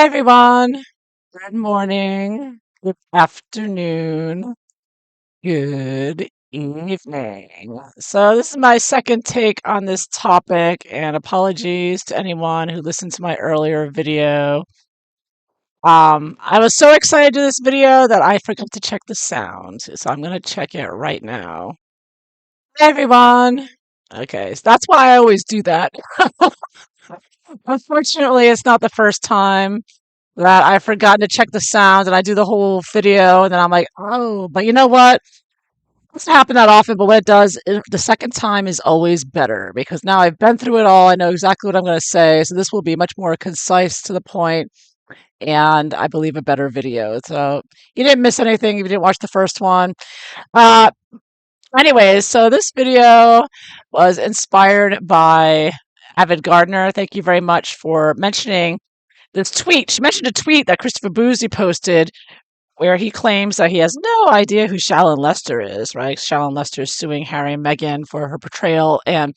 Everyone. Good morning, good afternoon, good evening. So, this is my second take on this topic, and apologies to anyone who listened to my earlier video. I was so excited to do this video that I forgot to check the sound, so I'm going to check it right now. Hey, everyone. Okay, so that's why I always do that. Unfortunately, it's not the first time that I've forgotten to check the sound and I do the whole video and then I'm like, oh, but you know what? It doesn't happen that often, but when it does, the second time is always better because now I've been through it all. I know exactly what I'm going to say. So this will be much more concise to the point and I believe a better video. So you didn't miss anything if you didn't watch the first one. Uh, Anyways, so this video was inspired by Avid Gardener. Thank you very much for mentioning this tweet. She mentioned a tweet that Christopher Bouzy posted where he claims that he has no idea who Shallon Lester is, right? Shallon Lester is suing Harry and Meghan for her portrayal and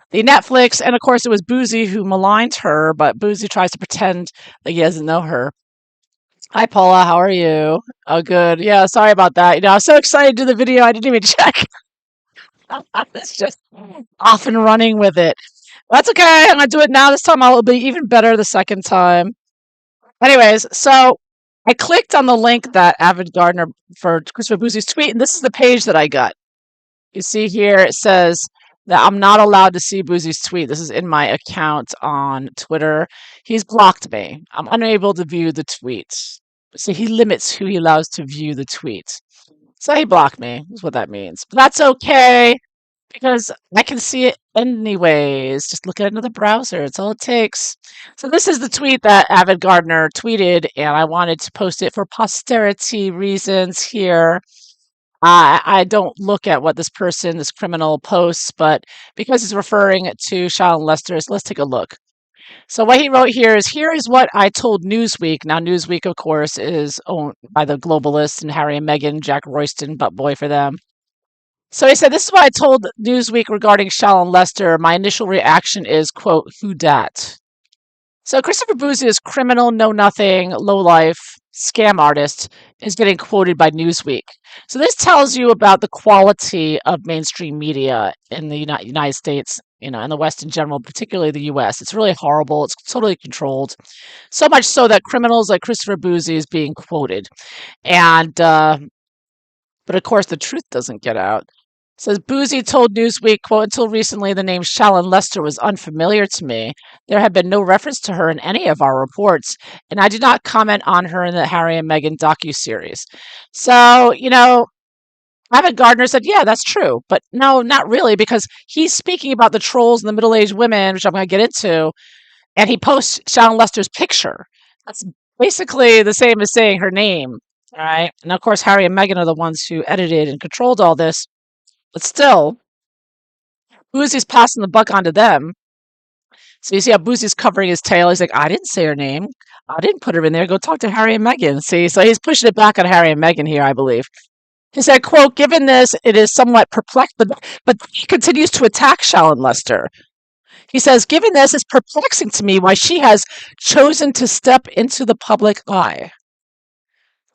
the Netflix. And of course, it was Bouzy who maligned her, but Bouzy tries to pretend like he doesn't know her. Hi, Paula. How are you? Oh, good. Yeah, sorry about that. I was so excited to do the video, I didn't even check. It's just off and running with it. That's okay. I'm going to do it now. This time I'll be even better the second time. Anyways, so I clicked on the link that Avid Gardener for Christopher Boozy's tweet, and this is the page that I got. You see here it says that I'm not allowed to see Boozy's tweet. This is in my account on Twitter. He's blocked me. I'm unable to view the tweets. So he limits who he allows to view the tweets. So he blocked me, is what that means. But that's okay because I can see it anyways. Just look at another browser. It's all it takes. So this is the tweet that Avid Gardener tweeted, and I wanted to post it for posterity reasons here. I don't look at what this person, this criminal, posts, but because he's referring to Shallon Lester, let's take a look. So what he wrote here is what I told Newsweek. Now Newsweek, of course, is owned by the globalists and Harry and Meghan, Jack Royston, butt boy for them. So he said, this is what I told Newsweek regarding Shallon Lester. My initial reaction is, quote, who dat? So Christopher Bouzy is criminal, know nothing, low life, scam artist, is getting quoted by Newsweek. So this tells you about the quality of mainstream media in the United States, and the West in general, particularly the US. It's really horrible. It's totally controlled. So much so that criminals like Christopher Bouzy is being quoted. And but of course the truth doesn't get out. It says Bouzy told Newsweek, quote, until recently the name Shallon Lester was unfamiliar to me. There had been no reference to her in any of our reports, and I did not comment on her in the Harry and Meghan docuseries. So, Avid Gardner said, yeah, that's true. But no, not really, because he's speaking about the trolls and the middle-aged women, which I'm going to get into, and he posts Shallon Lester's picture. That's basically the same as saying her name, all right? And of course, Harry and Meghan are the ones who edited and controlled all this. But still, Boozy's passing the buck on to them. So you see how Boozy's covering his tail. He's like, I didn't say her name. I didn't put her in there. Go talk to Harry and Meghan. See, so he's pushing it back on Harry and Meghan here, I believe. He said, quote, given this, it is somewhat perplexed, but he continues to attack Shallon Lester. He says, given this, it's perplexing to me why she has chosen to step into the public eye.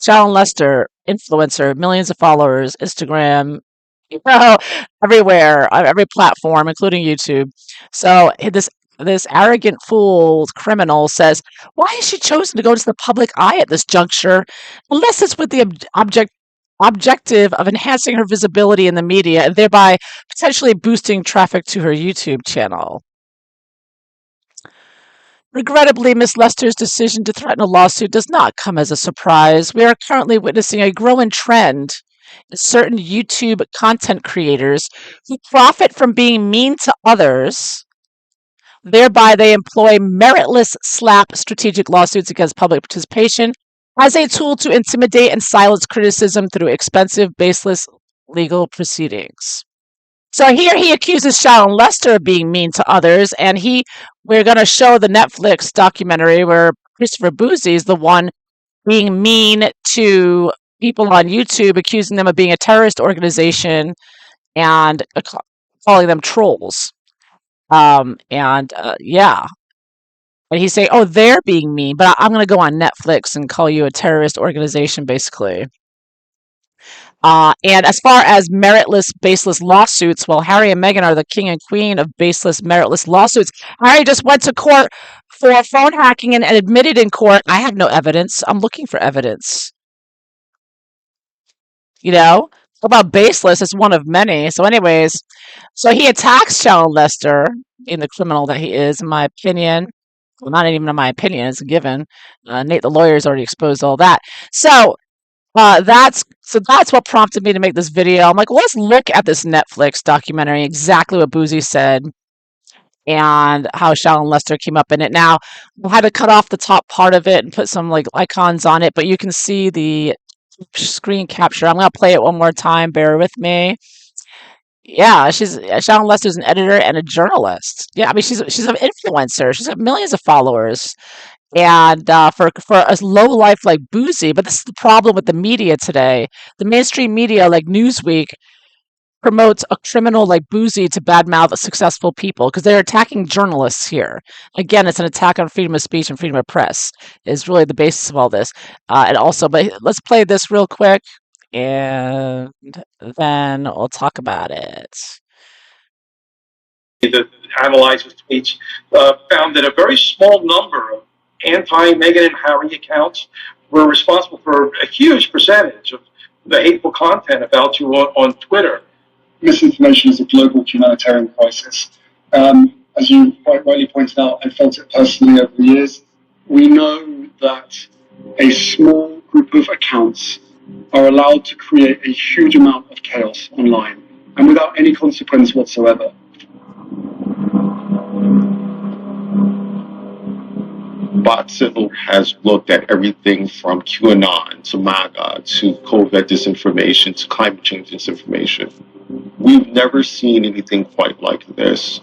Shallon Lester, influencer, millions of followers, Instagram, know, everywhere, on every platform, including YouTube. So this arrogant fool criminal says, why has she chosen to go to the public eye at this juncture, unless it's with the objective of enhancing her visibility in the media and thereby potentially boosting traffic to her YouTube channel? Regrettably, Ms. Lester's decision to threaten a lawsuit does not come as a surprise. We are currently witnessing a growing trend in certain YouTube content creators who profit from being mean to others. Thereby, they employ meritless slap strategic lawsuits against public participation as a tool to intimidate and silence criticism through expensive, baseless legal proceedings. So here he accuses Shallon Lester of being mean to others, and we're going to show the Netflix documentary where Christopher Bouzy is the one being mean to people on YouTube, accusing them of being a terrorist organization and calling them trolls. Yeah. And he's saying, "Oh, they're being mean, but I'm going to go on Netflix and call you a terrorist organization, basically." And as far as meritless, baseless lawsuits, well, Harry and Meghan are the king and queen of baseless, meritless lawsuits. Harry just went to court for phone hacking and admitted in court, "I have no evidence. I'm looking for evidence." You know, about baseless is one of many. So, anyways, so he attacks Shallon Lester, in the criminal that he is, in my opinion. Well, not even in my opinion; it's a given. Nate, the lawyer, has already exposed all that. So, that's what prompted me to make this video. I'm like, well, let's look at this Netflix documentary, exactly what Bouzy said, and how Shallon Lester came up in it. Now, I had to cut off the top part of it and put some like icons on it, but you can see the screen capture. I'm gonna play it one more time. Bear with me. Yeah, Shallon Lester's an editor and a journalist. Yeah, I mean she's an influencer. She's got millions of followers. And for a low life like Boozy, but this is the problem with the media today. The mainstream media, like Newsweek, promotes a criminal like Boozy to badmouth successful people because they're attacking journalists here. Again, it's an attack on freedom of speech and freedom of press is really the basis of all this. And also, but let's play this real quick, and then we'll talk about it. That analyzes tweets found that a very small number of anti-Meghan and Harry accounts were responsible for a huge percentage of the hateful content about you on Twitter. Misinformation is a global humanitarian crisis. As you quite rightly pointed out, I felt it personally over the years. We know that a small group of accounts are allowed to create a huge amount of chaos online and without any consequence whatsoever. Bouzy has looked at everything from QAnon to MAGA to COVID disinformation to climate change disinformation. We've never seen anything quite like this.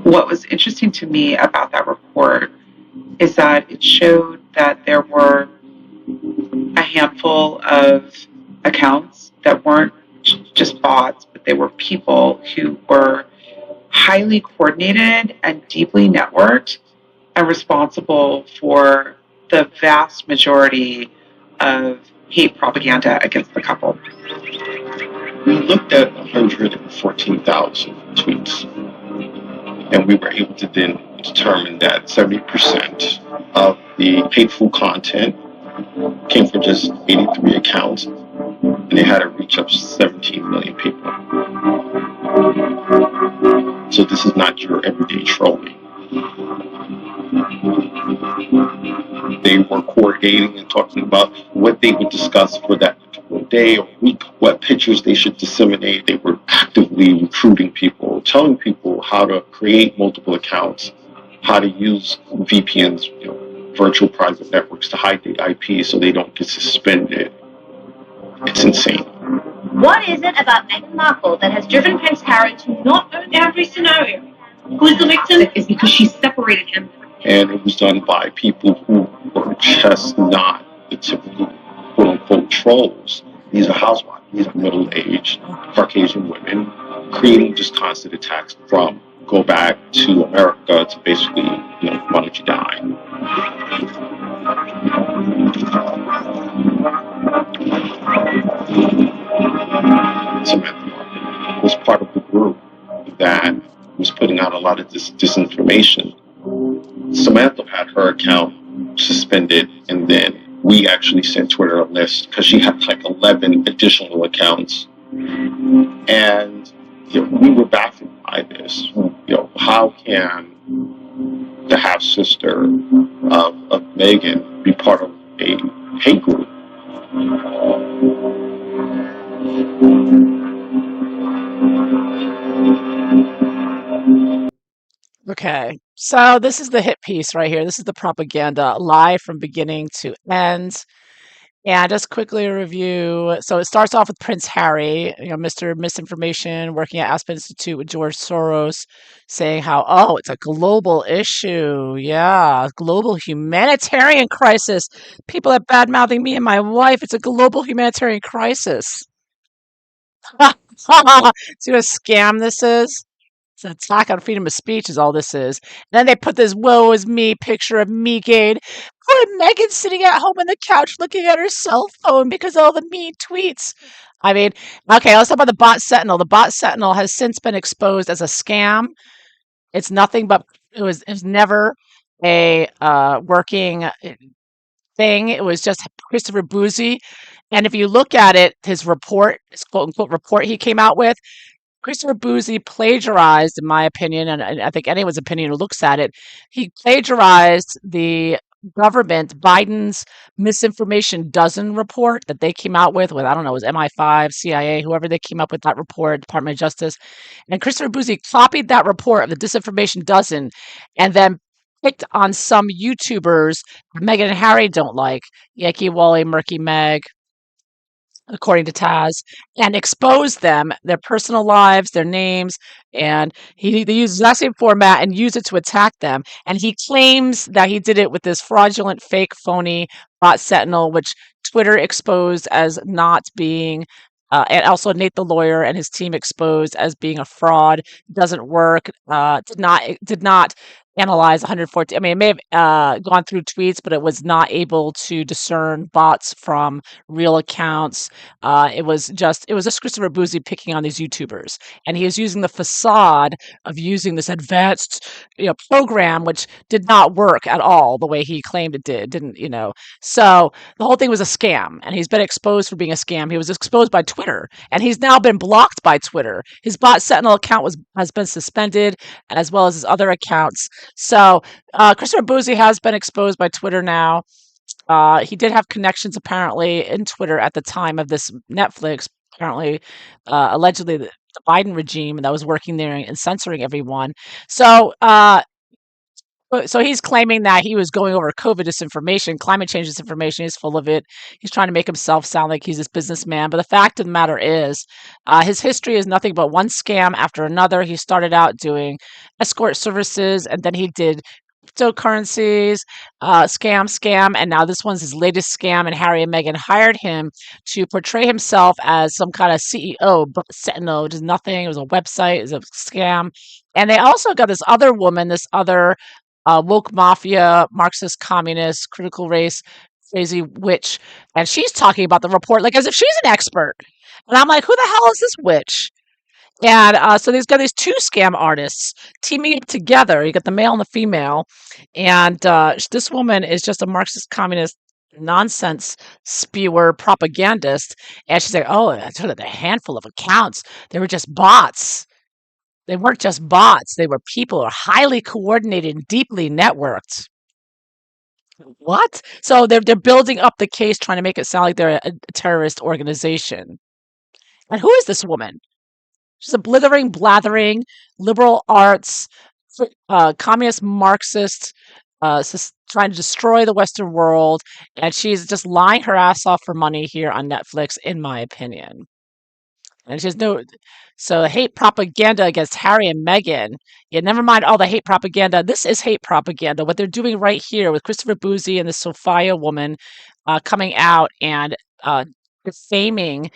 What was interesting to me about that report is that it showed that there were a handful of accounts that weren't just bots, but they were people who were highly coordinated and deeply networked and responsible for the vast majority of hate propaganda against the couple. We looked at 114,000 tweets, and we were able to then determine that 70% of the hateful content came from just 83 accounts, and they had a reach of 17 million people. So this is not your everyday trolling. They were coordinating and talking about what they would discuss for that particular day or week, what pictures they should disseminate. They were actively recruiting people, telling people how to create multiple accounts, how to use VPNs, virtual private networks, to hide the IP so they don't get suspended. It's insane. What is it about Meghan Markle that has driven Prince Harry to not own every scenario? Who is the victim? It's because she separated him. And it was done by people who were just not the typical quote-unquote trolls. These are housewives. These are middle-aged Caucasian women creating just constant attacks from go back to America to basically, why don't you die? Samantha Markle was part of the group that was putting out a lot of this disinformation. Samantha had her account suspended, and then we actually sent Twitter a list because she had like 11 additional accounts. And we were baffled by this. How can the half sister of Meghan be part of a hate group? Okay, so this is the hit piece right here. This is the propaganda, live from beginning to end. And just quickly a review. So it starts off with Prince Harry, Mr. Misinformation, working at Aspen Institute with George Soros, saying how, oh, it's a global issue. Yeah, global humanitarian crisis. People are bad mouthing me and my wife. It's a global humanitarian crisis. See what a scam this is? It's an attack on freedom of speech is all this is. And then they put this woe is me picture of Meghan. Poor Meghan sitting at home on the couch looking at her cell phone because of all the mean tweets. I mean, okay, let's talk about the bot Sentinel. The bot Sentinel has since been exposed as a scam. It's nothing but it was never a working thing. It was just Christopher Bouzy. And if you look at it, his report, his quote unquote report he came out with, Christopher Bouzy plagiarized, in my opinion, and I think anyone's opinion who looks at it, he plagiarized the government, Biden's misinformation dozen report that they came out with, I don't know, it was MI5, CIA, whoever they came up with that report, Department of Justice. And Christopher Bouzy copied that report of the disinformation dozen and then picked on some YouTubers Meghan and Harry don't like, Yankee Wally, Murky Meg, according to Taz, and expose them, their personal lives, their names, and they use the same format and use it to attack them. And he claims that he did it with this fraudulent, fake, phony bot Sentinel, which Twitter exposed as not being. And also Nate the lawyer and his team exposed as being a fraud, doesn't work. Did not analyze 114. I mean, it may have gone through tweets, but it was not able to discern bots from real accounts. It was just Christopher Bouzy picking on these YouTubers, and he was using the facade of using this advanced, program, which did not work at all the way he claimed it did. Didn't. So the whole thing was a scam, and he's been exposed for being a scam. He was exposed by Twitter, and he's now been blocked by Twitter. His bot Sentinel account has been suspended, as well as his other accounts. So Christopher Bouzy has been exposed by Twitter now. He did have connections apparently in Twitter at the time of this Netflix. Apparently, allegedly, the Biden regime that was working there and censoring everyone. So he's claiming that he was going over COVID disinformation, climate change disinformation. He's full of it. He's trying to make himself sound like he's this businessman. But the fact of the matter is, his history is nothing but one scam after another. He started out doing escort services, and then he did cryptocurrencies, scam, and now this one's his latest scam. And Harry and Meghan hired him to portray himself as some kind of CEO, but Sentinel, which is nothing. It was a website, it was a scam. And they also got this other woman, this other woke mafia, Marxist, communist, critical race, crazy witch, and she's talking about the report like as if she's an expert. And I'm like, who the hell is this witch? And so they've got these two scam artists teaming up together. You got the male and the female, and this woman is just a Marxist, communist nonsense spewer propagandist, and she's like, "Oh, I told it a handful of accounts. They were just bots. They weren't just bots. They were people who are highly coordinated and deeply networked." What? So they're building up the case, trying to make it sound like they're a terrorist organization. And who is this woman? She's a blithering, blathering, liberal arts, communist Marxist, trying to destroy the Western world, and she's just lying her ass off for money here on Netflix, in my opinion. And she has no, so hate propaganda against Harry and Meghan. Yeah, never mind all the hate propaganda. This is hate propaganda. What they're doing right here with Christopher Bouzy and the Sophia woman coming out and defaming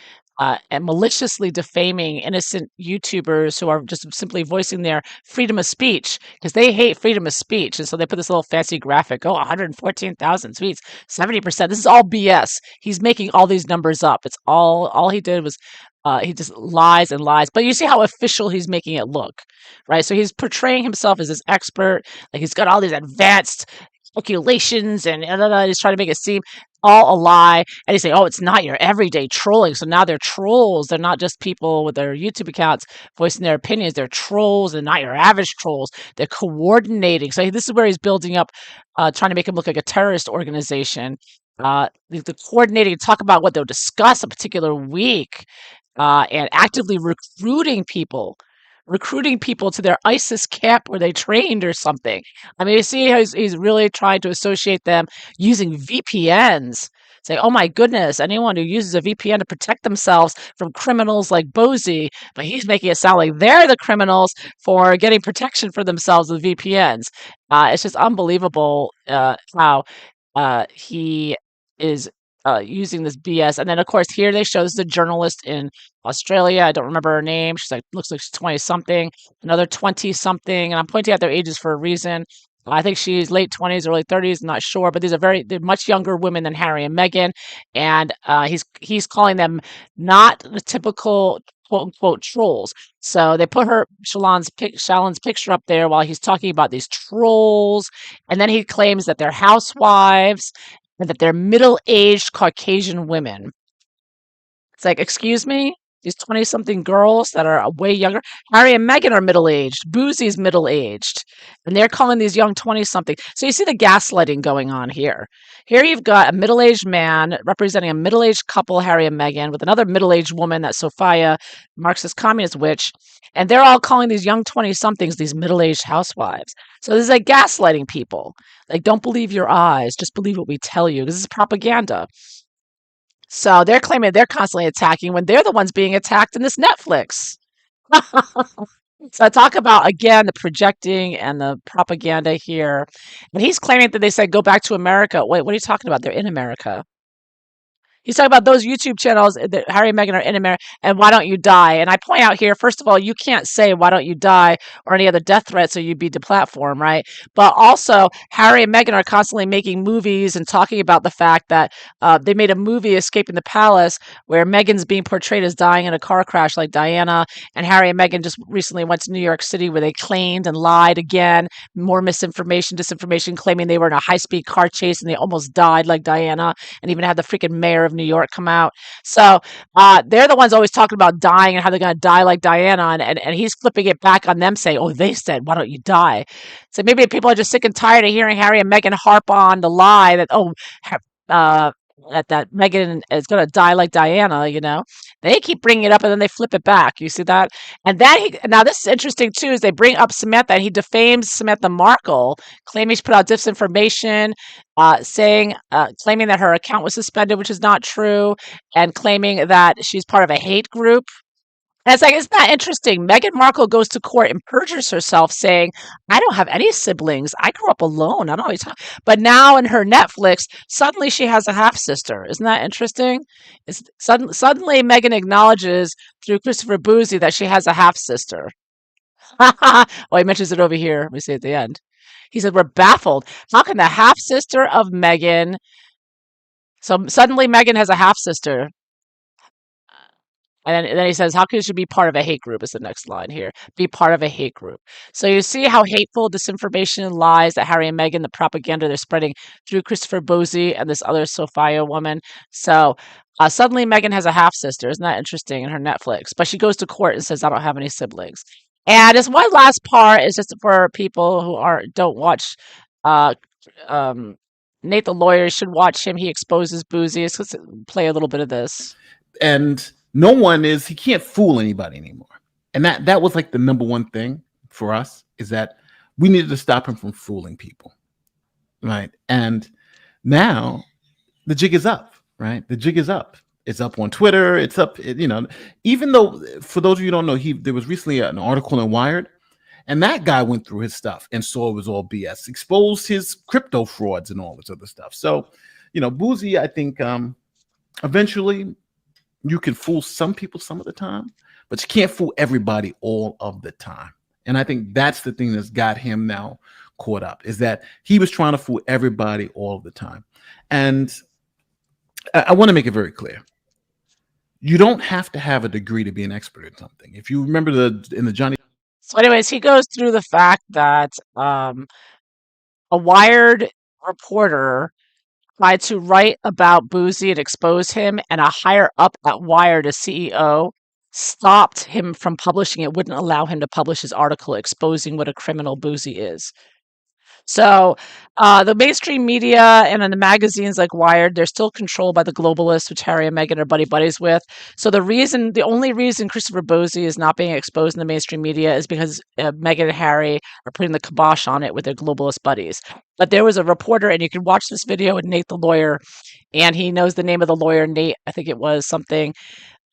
and maliciously defaming innocent YouTubers who are just simply voicing their freedom of speech because they hate freedom of speech. And so they put this little fancy graphic, 114,000 tweets, 70%. This is all BS. He's making all these numbers up. It's all he did was he just lies and lies. But you see how official he's making it look, right? So he's portraying himself as this expert, like he's got all these advanced calculations and he's trying to make it seem all a lie. And he's saying, oh, it's not your everyday trolling. So now they're trolls. They're not just people with their YouTube accounts voicing their opinions. They're trolls and not your average trolls. They're coordinating. So this is where he's building up, trying to make him look like a terrorist organization. The coordinating, talk about what they'll discuss a particular week, and actively recruiting people to their ISIS camp where they trained or something. I mean, you see how he's really trying to associate them using VPNs. Say, oh my goodness, anyone who uses a VPN to protect themselves from criminals like Bouzy, but he's making it sound like they're the criminals for getting protection for themselves with VPNs. It's just unbelievable how he is using this BS. And then, of course, here they show this is a journalist in Australia. I don't remember her name. She's like, looks like she's 20 something, another 20 something. And I'm pointing out their ages for a reason. I think she's late 20s, early 30s. I'm not sure, but they're much younger women than Harry and Meghan. And he's calling them not the typical quote unquote trolls. So they put Shallon's picture up there while he's talking about these trolls. And then he claims that they're housewives and that they're middle-aged Caucasian women. It's like, excuse me? These 20-something girls that are way younger. Harry and Meghan are middle-aged. Bouzy's middle-aged. And they're calling these young 20-something. So you see the gaslighting going on here. Here you've got a middle-aged man representing a middle-aged couple, Harry and Meghan, with another middle-aged woman, that's Sophia, Marxist communist witch. And they're all calling these young 20-somethings these middle-aged housewives. So this is like gaslighting people. Like, don't believe your eyes. Just believe what we tell you. This is propaganda. So they're claiming they're constantly attacking when they're the ones being attacked in this Netflix. So I talk about, again, the projecting and the propaganda here. And he's claiming that they said, go back to America. Wait, what are you talking about? They're in America. He's talking about those YouTube channels that Harry and Meghan are in America, and why don't you die? And I point out here, first of all, you can't say why don't you die or any other death threats, or you'd be deplatformed, right? But also, Harry and Meghan are constantly making movies and talking about the fact that they made a movie, Escaping the Palace, where Meghan's being portrayed as dying in a car crash like Diana, and Harry and Meghan just recently went to New York City where they claimed and lied again, more misinformation, disinformation, claiming they were in a high-speed car chase and they almost died like Diana, and even had the freaking mayor of New York come out. So they're the ones always talking about dying and how they're going to die like Diana, and he's flipping it back on them, saying, "Oh, they said, why don't you die?" So maybe people are just sick and tired of hearing Harry and Meghan harp on the lie that uh, that Meghan is going to die like Diana. They keep bringing it up and then they flip it back. You see that? And then now this is interesting too. Is they bring up Samantha and he defames Samantha Markle, claiming she put out disinformation, claiming that her account was suspended, which is not true, and claiming that she's part of a hate group. And it's like, isn't that interesting? Meghan Markle goes to court and perjures herself, saying, I don't have any siblings. I grew up alone. I don't know what you're talking. But now in her Netflix, suddenly she has a half sister. Isn't that interesting? Suddenly Meghan acknowledges through Christopher Bouzy that she has a half sister. Well, he mentions it over here. Let me see at the end. He said, we're baffled. How can the half sister of Meghan? So suddenly Meghan has a half sister. And then he says, how could she be part of a hate group? Is the next line here. Be part of a hate group. So you see how hateful disinformation and lies that Harry and Meghan, the propaganda they're spreading through Christopher Bouzy and this other Sophia woman. So suddenly Meghan has a half sister. Isn't that interesting in her Netflix? But she goes to court and says, I don't have any siblings. And this one last part is just for people who don't watch uh, Nate the lawyer should watch him. He exposes Bouzy. Let's play a little bit of this. And he can't fool anybody anymore. And that was like the number one thing for us, is that we needed to stop him from fooling people. Right. And now the jig is up, right? The jig is up. It's up on Twitter. It's up, even though, for those of you who don't know, there was recently an article in Wired, and that guy went through his stuff and saw it was all BS, exposed his crypto frauds and all this other stuff. So, Bouzy, I think eventually you can fool some people some of the time, but you can't fool everybody all of the time. And I think that's the thing that's got him now caught up, is that he was trying to fool everybody all of the time. And I want to make it very clear. You don't have to have a degree to be an expert in something. If you remember in the Johnny. So anyways, he goes through the fact that a Wired reporter tried to write about Bouzy and expose him, and a higher up at Wired, a CEO, stopped him from publishing it, wouldn't allow him to publish his article exposing what a criminal Bouzy is. So the mainstream media and in the magazines like Wired, they're still controlled by the globalists, which Harry and Meghan are buddies with. So the only reason Christopher Bouzy is not being exposed in the mainstream media is because Meghan and Harry are putting the kibosh on it with their globalist buddies. But there was a reporter, and you can watch this video with Nate the lawyer, and he knows the name of the lawyer, Nate. I think it was something.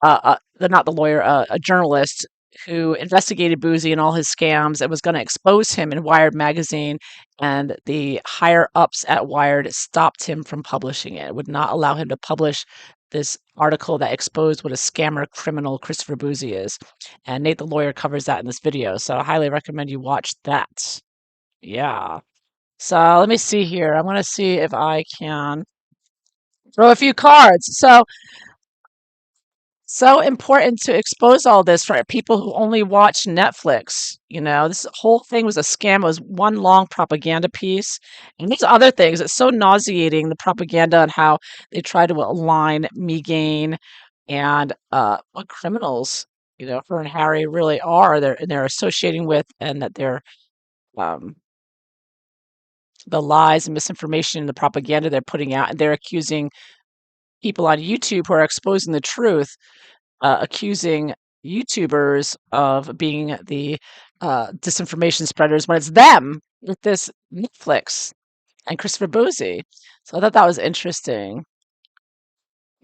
Not the lawyer, a journalist. who investigated Bouzy and all his scams and was going to expose him in Wired magazine, and the higher ups at Wired stopped him from publishing it. Would not allow him to publish this article that exposed what a scammer criminal Christopher Bouzy is. And Nate the lawyer covers that in this video, so I highly recommend you watch that. Yeah. So let me see here. I'm going to see if I can throw a few cards. So important to expose all this for people who only watch Netflix. This whole thing was a scam. It was one long propaganda piece. And these other things, it's so nauseating, the propaganda and how they try to align Meghan and what criminals, her and Harry really are. They're associating with, and that they're um, the lies and misinformation and the propaganda they're putting out, and they're accusing people on YouTube who are exposing the truth, accusing YouTubers of being the disinformation spreaders when it's them with this Netflix and Christopher Bouzy. So I thought that was interesting.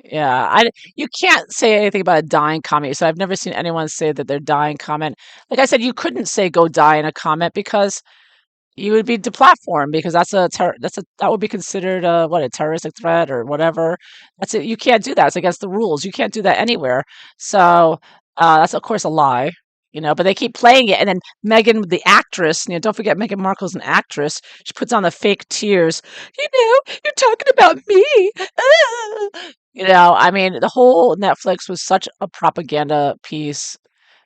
Yeah, you can't say anything about a dying comment. So I've never seen anyone say that they're dying comment. Like I said, you couldn't say go die in a comment because you would be deplatformed, because that would be considered a terroristic threat or whatever. That's it. You can't do that. It's against the rules. You can't do that anywhere. So that's of course a lie. But they keep playing it, and then Meghan, the actress, don't forget Meghan Markle's an actress. She puts on the fake tears. You're talking about me. Ah." I mean, the whole Netflix was such a propaganda piece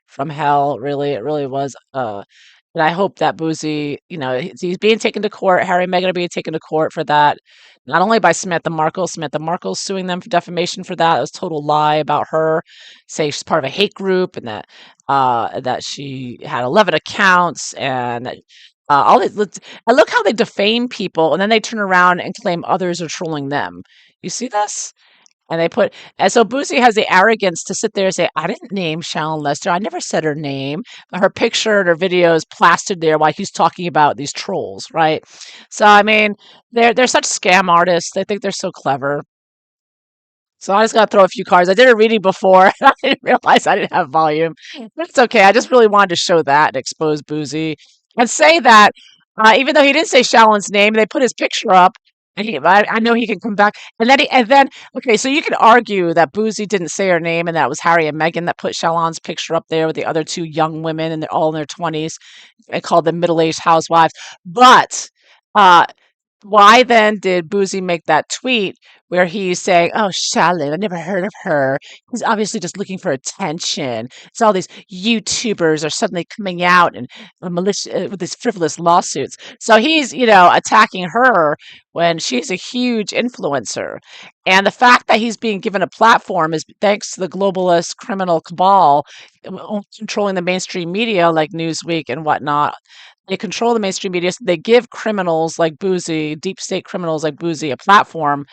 from hell. Really, it really was. And I hope that Bouzy, he's being taken to court. Harry and Meghan are being taken to court for that. Not only by Samantha Markle. Samantha Markle's suing them for defamation for that. It was a total lie about her, saying she's part of a hate group, and that she had 11 accounts, and that all these. I look how they defame people, and then they turn around and claim others are trolling them. You see this? And so Boosie has the arrogance to sit there and say, I didn't name Shallon Lester. I never said her name. But her picture and her video is plastered there while he's talking about these trolls, right? So I mean, they're such scam artists. They think they're so clever. So I just got to throw a few cards. I did a reading before, and I didn't realize I didn't have volume. But it's okay. I just really wanted to show that and expose Boozy and say that even though he didn't say Shallon's name, they put his picture up, and I know he can come back. And then, okay, so you could argue that Boozy didn't say her name, and that was Harry and Meghan that put Shallon's picture up there with the other two young women, and they're all in their 20s. I called them middle-aged housewives. But uh, why then did Boozy make that tweet where he's saying, "Oh, Charlotte, I never heard of her. He's obviously just looking for attention." So all these YouTubers are suddenly coming out and with these frivolous lawsuits. So he's, attacking her when she's a huge influencer. And the fact that he's being given a platform is thanks to the globalist criminal cabal controlling the mainstream media like Newsweek and whatnot. They control the mainstream media. So they give criminals like Boozy, deep state criminals like Boozy, a platform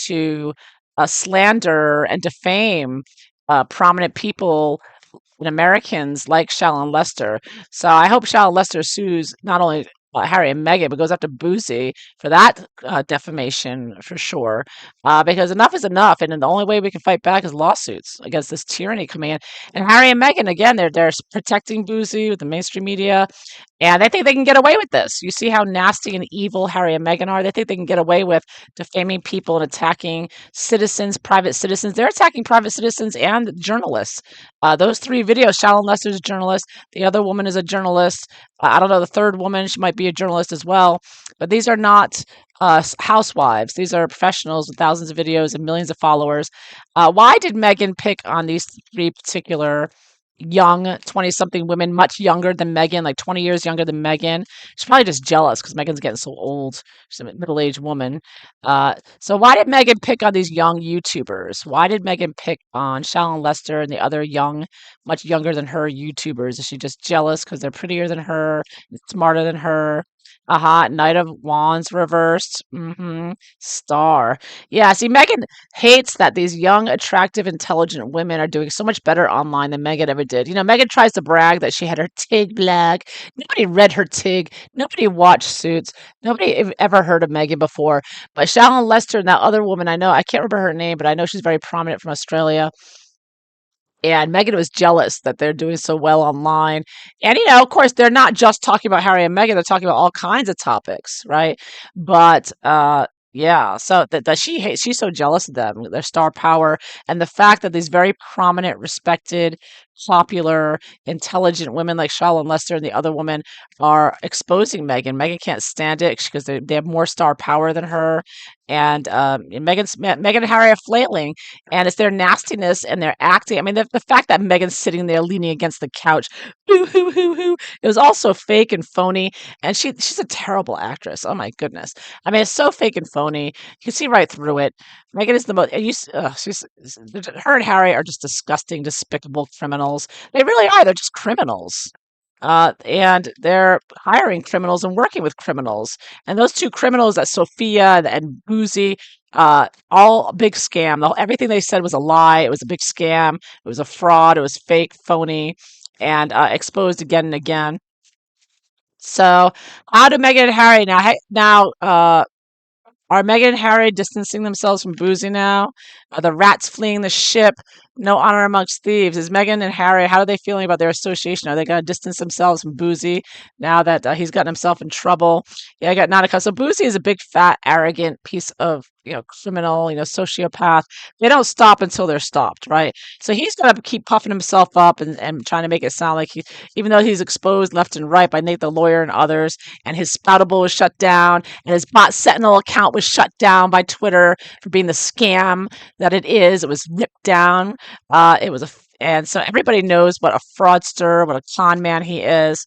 to slander and defame prominent people and Americans like Shallon Lester. So I hope Shallon Lester sues not only Harry and Meghan, but goes after Boozy for that defamation for sure. Because enough is enough, and the only way we can fight back is lawsuits against this tyranny coming in. And Harry and Meghan, again, they're protecting Boozy with the mainstream media, and they think they can get away with this. You see how nasty and evil Harry and Meghan are? They think they can get away with defaming people and attacking citizens, private citizens. They're attacking private citizens and journalists. Those three videos, Shallon Lester's a journalist. The other woman is a journalist. I don't know, the third woman, she might be a journalist as well. But these are not housewives. These are professionals with thousands of videos and millions of followers. Why did Meghan pick on these three particular young 20-something women, much younger than Meghan, like 20 years younger than Meghan? She's probably just jealous because Meghan's getting so old. She's a middle-aged woman. So why did Meghan pick on these young YouTubers? Why did Meghan pick on Shallon Lester and the other young, much younger than her YouTubers? Is she just jealous because they're prettier than her, smarter than her? Knight of Wands reversed. Star. Yeah, see, Meghan hates that these young, attractive, intelligent women are doing so much better online than Meghan ever did. Meghan tries to brag that she had her TIG blog. Nobody read her TIG. Nobody watched Suits. Nobody ever heard of Meghan before. But Shallon Lester and that other woman, I know, I can't remember her name, but I know she's very prominent from Australia. And Meghan was jealous that they're doing so well online. And, of course, they're not just talking about Harry and Meghan, they're talking about all kinds of topics, right? But, yeah, so that she's so jealous of them, their star power, and the fact that these very prominent, respected, popular, intelligent women like Charlotte Lester and the other woman are exposing Meghan. Meghan can't stand it because they have more star power than her. And Meghan and Harry are flailing, and it's their nastiness and their acting. I mean, the fact that Megan's sitting there leaning against the couch, hoo hoo hoo hoo, it was all so fake and phony. And she's a terrible actress. Oh my goodness! I mean, it's so fake and phony. You can see right through it. Megan is the most. Her and Harry are just disgusting, despicable criminals. They really are. They're just criminals. And they're hiring criminals and working with criminals. And those two criminals, that Sophia and Bouzy, all a big scam. Everything they said was a lie. It was a big scam. It was a fraud. It was fake, phony, and exposed again and again. So, how do Meghan and Harry now? Are Meghan and Harry distancing themselves from Bouzy now? Are the rats fleeing the ship? No honor amongst thieves. Is Meghan and Harry, how are they feeling about their association? Are they going to distance themselves from Bouzy now that he's gotten himself in trouble? Yeah, I got Nautica. So Bouzy is a big, fat, arrogant piece of, criminal, sociopath. They don't stop until they're stopped, right? So he's going to keep puffing himself up and trying to make it sound like even though he's exposed left and right by Nate the lawyer and others, and his Spoutable was shut down, and his Bot Sentinel account was shut down by Twitter for being the scam that it is. It was ripped down. And so everybody knows what a fraudster, what a con man he is.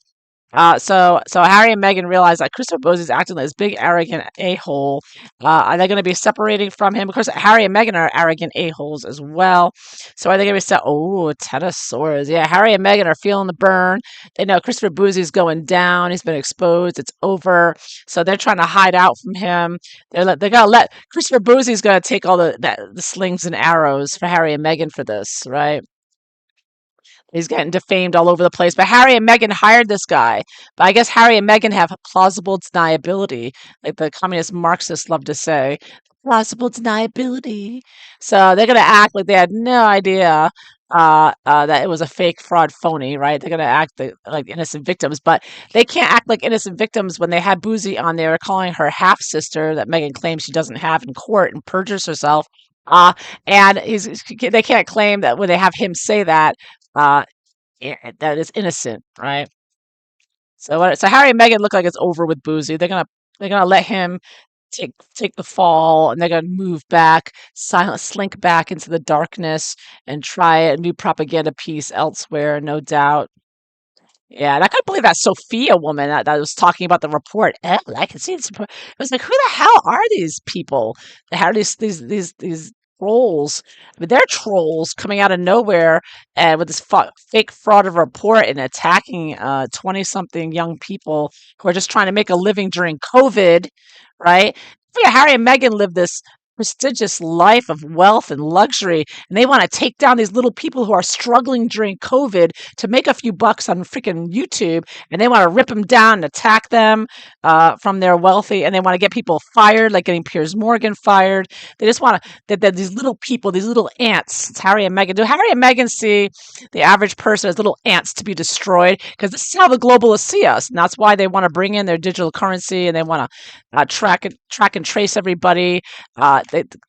So Harry and Meghan realize that Christopher Bouzy is acting like this big arrogant a-hole. Are they going to be separating from him? Because Harry and Meghan are arrogant a-holes as well. So are they going to be set? Oh, Ten of Swords. Yeah, Harry and Meghan are feeling the burn. They know Christopher Bouzy is going down. He's been exposed. It's over. So they're trying to hide out from him. They're going to let Christopher Bouzy is going to take all the slings and arrows for Harry and Meghan for this, right? He's getting defamed all over the place. But Harry and Meghan hired this guy. But I guess Harry and Meghan have plausible deniability, like the communist Marxists love to say. Plausible deniability. So they're going to act like they had no idea that it was a fake fraud phony, right? They're going to act like innocent victims. But they can't act like innocent victims when they had Bouzy on there calling her half sister that Meghan claims she doesn't have in court and perjures herself. Uh, and they can't claim that when they have him say that uh, that is innocent, right? So Harry and Meghan look like it's over with Bouzy. They're gonna let him take the fall, and they're gonna move back, slink back into the darkness, and try a new propaganda piece elsewhere, no doubt. Yeah, and I couldn't believe that Sophia woman that was talking about the report. I can see this. It was like, who the hell are these people? How are these trolls? I mean, they're trolls coming out of nowhere and with this fake fraud of report and attacking 20-something young people who are just trying to make a living during COVID, right? Yeah, Harry and Meghan live this prestigious life of wealth and luxury, and they want to take down these little people who are struggling during COVID to make a few bucks on freaking YouTube, and they want to rip them down and attack them from their wealthy, and they want to get people fired, like getting Piers Morgan fired. They just want that these little people, these little ants. It's Harry and Meghan. Do Harry and Meghan see the average person as little ants to be destroyed? Because this is how the globalists see us, and that's why they want to bring in their digital currency, and they want to track and trace everybody.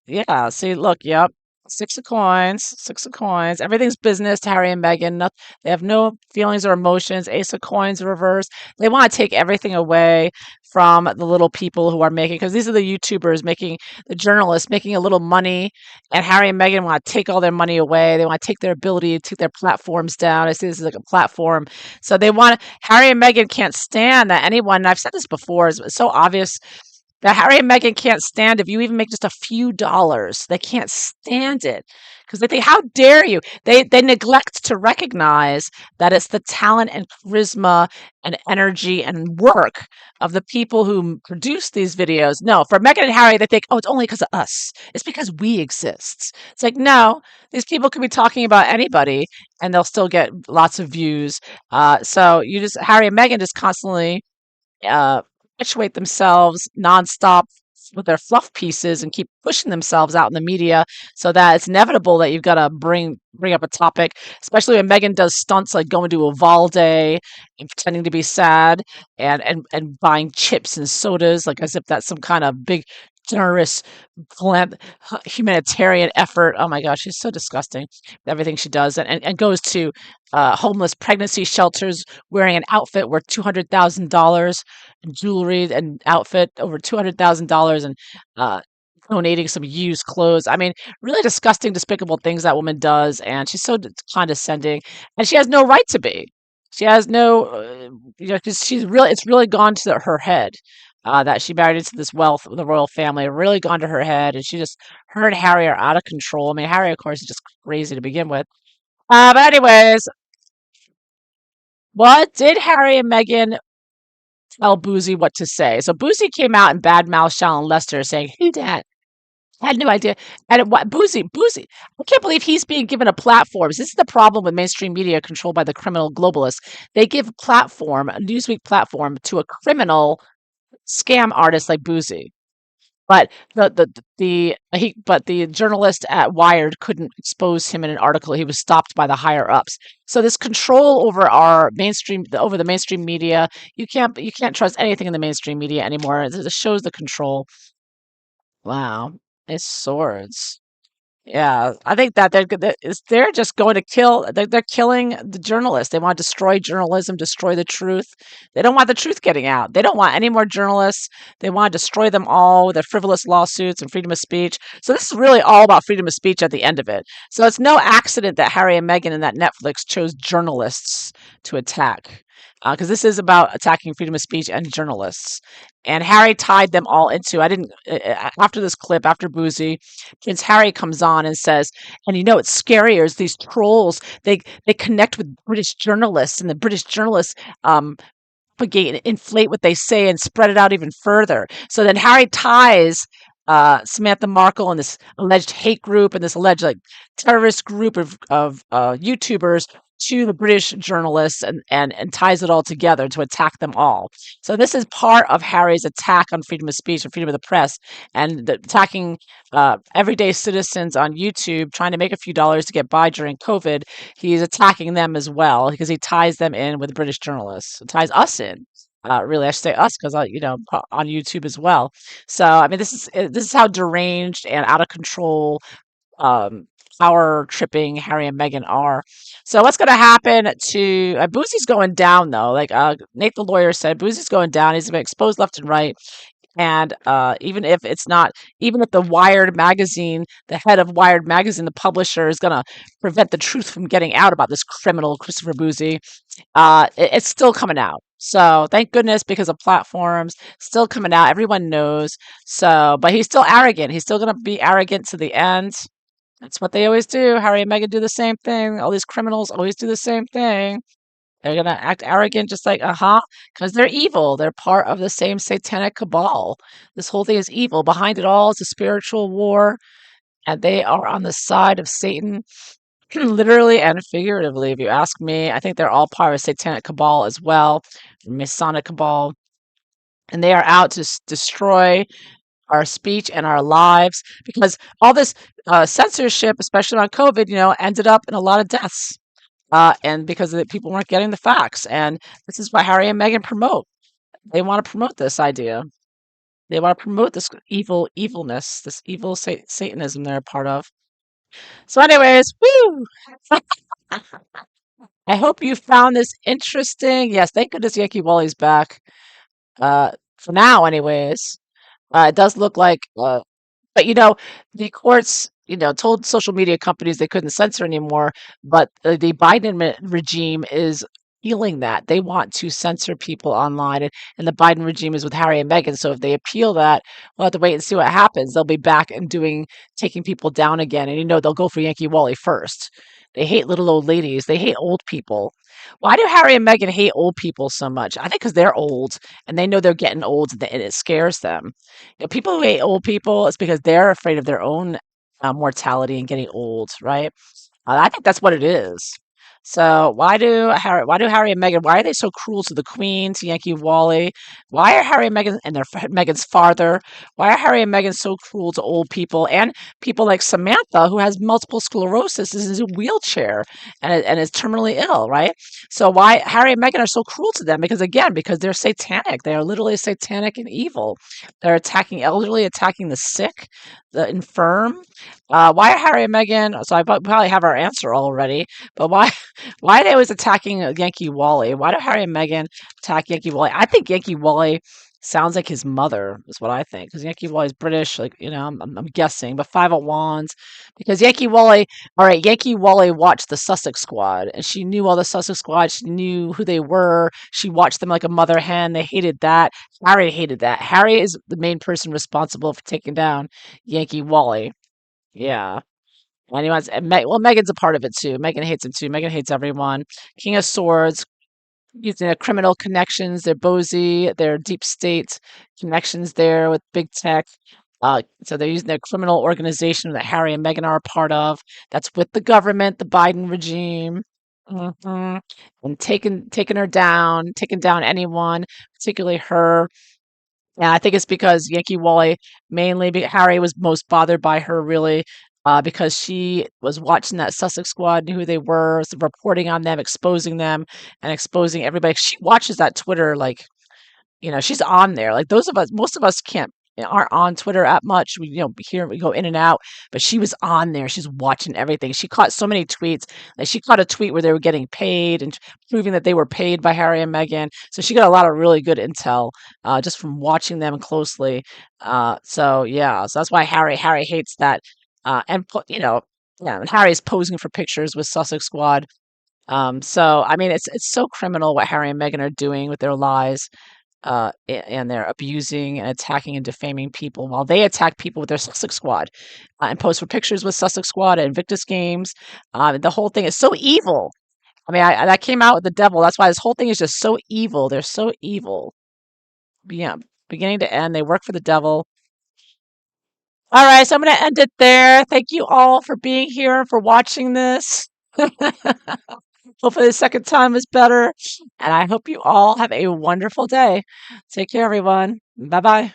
Yeah, see, look, yep. Six of coins, six of coins. Everything's business to Harry and Meghan. They have no feelings or emotions. Ace of coins reverse. They want to take everything away from the little people who are making, because these are the YouTubers making, the journalists making a little money, and Harry and Meghan want to take all their money away. They want to take their ability, take their platforms down. I see this is like a platform. So Harry and Meghan can't stand that anyone, and I've said this before, it's so obvious that Harry and Meghan can't stand if you even make just a few dollars. They can't stand it because they think, how dare you? They neglect to recognize that it's the talent and charisma and energy and work of the people who produce these videos. No, for Meghan and Harry, they think, oh, it's only because of us. It's because we exist. It's like, no, these people could be talking about anybody and they'll still get lots of views. So Harry and Meghan just constantly uh, perpetuate themselves nonstop, with their fluff pieces and keep pushing themselves out in the media so that it's inevitable that you've got to bring up a topic, especially when Megan does stunts like going to Uvalde and pretending to be sad and buying chips and sodas like as if that's some kind of big generous humanitarian effort. Oh my gosh, she's so disgusting. Everything she does and goes to homeless pregnancy shelters wearing an outfit worth $200,000 jewelry and outfit over $200,000 and uh, donating some used clothes. I mean, really disgusting, despicable things that woman does, and she's so condescending, and she has no right to be. She has no, 'cause she's really, it's really gone to her head. That she married into this wealth, the royal family, really gone to her head, and her and Harry are out of control. I mean, Harry, of course, is just crazy to begin with. But anyways, what did Harry and Meghan tell Boozy what to say? So Boozy came out and badmouthed Shallon Lester, saying, "Who dat? I had no idea." And what Boozy, I can't believe he's being given a platform. This is the problem with mainstream media controlled by the criminal globalists. They give a Newsweek platform to a criminal scam artist like Boozy. But the journalist at Wired couldn't expose him in an article. He was stopped by the higher ups. So this control over the mainstream media, you can't trust anything in the mainstream media anymore. It shows the control. Wow, it's swords. Yeah, I think that they're just going to kill. They're killing the journalists. They want to destroy journalism, destroy the truth. They don't want the truth getting out. They don't want any more journalists. They want to destroy them all with their frivolous lawsuits and freedom of speech. So this is really all about freedom of speech at the end of it. So it's no accident that Harry and Meghan and that Netflix chose journalists to attack. Because this is about attacking freedom of speech and journalists. And Harry tied them all into. I didn't after this clip, after Boozy, Prince Harry comes on and says, and it's scarier is these trolls. They connect with British journalists, and the British journalists propagate and inflate what they say and spread it out even further. So then Harry ties Samantha Markle and this alleged hate group and this alleged like terrorist group of YouTubers to the British journalists and ties it all together to attack them all. So this is part of Harry's attack on freedom of speech and freedom of the press and attacking everyday citizens on YouTube trying to make a few dollars to get by during COVID. He's attacking them as well because he ties them in with British journalists. It ties us in. Really, I should say us because on YouTube as well. So I mean, this is how deranged and out of control, um, power tripping Harry and Meghan are. So what's going to happen to Boozy's going down though? Like Nate the lawyer said, Boozy's going down. He's been exposed left and right. And even if the Wired magazine, the head of Wired magazine, the publisher, is going to prevent the truth from getting out about this criminal Christopher Boozy, it's still coming out. So thank goodness because of platforms, still coming out. Everyone knows. So, but he's still arrogant. He's still going to be arrogant to the end. That's what they always do. Harry and Meghan do the same thing. All these criminals always do the same thing. They're gonna act arrogant, just like, because they're evil. They're part of the same satanic cabal. This whole thing is evil. Behind it all is a spiritual war, and they are on the side of Satan, literally and figuratively. If you ask me, I think they're all part of a satanic cabal as well, Masonic cabal, and they are out to destroy our speech and our lives because all this censorship, especially on COVID, ended up in a lot of deaths. And because people weren't getting the facts. And this is what Harry and Meghan promote. They want to promote this idea. They want to promote this evilness, this evil Satanism they're a part of. So, anyways, woo! I hope you found this interesting. Yes, thank goodness Yankee Wally's back. For now, anyways. It does look like but the courts, told social media companies they couldn't censor anymore, but the Biden regime is appealing that. They want to censor people online, and the Biden regime is with Harry and Meghan. So if they appeal that, we'll have to wait and see what happens. They'll be back and taking people down again, and they'll go for Yankee Wally first. They hate little old ladies. They hate old people. Why do Harry and Meghan hate old people so much? I think because they're old and they know they're getting old and it scares them. People who hate old people, it's because they're afraid of their own mortality and getting old, right? I think that's what it is. So why do Harry and Meghan, why are they so cruel to the Queen, to Yankee Wally? Why are Harry and Meghan and Meghan's father? Why are Harry and Meghan so cruel to old people and people like Samantha, who has multiple sclerosis, is in a wheelchair and is terminally ill, right? So why Harry and Meghan are so cruel to them? Because again, because they're satanic. They are literally satanic and evil. They're attacking elderly, attacking the sick, the infirm. Why are Harry and Meghan? So probably have our answer already. But why are they always attacking Yankee Wally? Why do Harry and Meghan attack Yankee Wally? I think Yankee Wally sounds like his mother, is what I think. Because Yankee Wally's British, like, I'm guessing. But Five of Wands, because all right, Yankee Wally watched the Sussex Squad, and she knew all the Sussex Squad. She knew who they were. She watched them like a mother hen. They hated that. Harry hated that. Harry is the main person responsible for taking down Yankee Wally. Yeah. And he wants, well, Megan's a part of it too. Megan hates him too. Megan hates everyone. King of Swords, using their criminal connections, their Bouzy, their deep state connections there with big tech. So they're using their criminal organization that Harry and Meghan are a part of. That's with the government, the Biden regime. hmm And taking her down, taking down anyone, particularly her. Yeah, I think it's because Yankee Wally Harry was most bothered by her really, because she was watching that Sussex Squad, knew who they were, was reporting on them, exposing them, and exposing everybody. She watches that Twitter like, she's on there. Like those of us, most of us aren't on Twitter at much. We go in and out, but she was on there. She's watching everything. She caught so many tweets. Like she caught a tweet where they were getting paid and proving that they were paid by Harry and Meghan. So she got a lot of really good intel, just from watching them closely. So yeah, so that's why Harry hates that. Yeah, and Harry's posing for pictures with Sussex Squad. So I mean, it's so criminal what Harry and Meghan are doing with their lies, and they're abusing and attacking and defaming people while they attack people with their Sussex Squad, and post for pictures with Sussex Squad at Invictus Games. The whole thing is so evil. I mean, that came out with the devil. That's why this whole thing is just so evil. They're so evil. Yeah, beginning to end, they work for the devil. All right, so I'm going to end it there. Thank you all for being here and for watching this. Hopefully, the second time is better. And I hope you all have a wonderful day. Take care, everyone. Bye bye.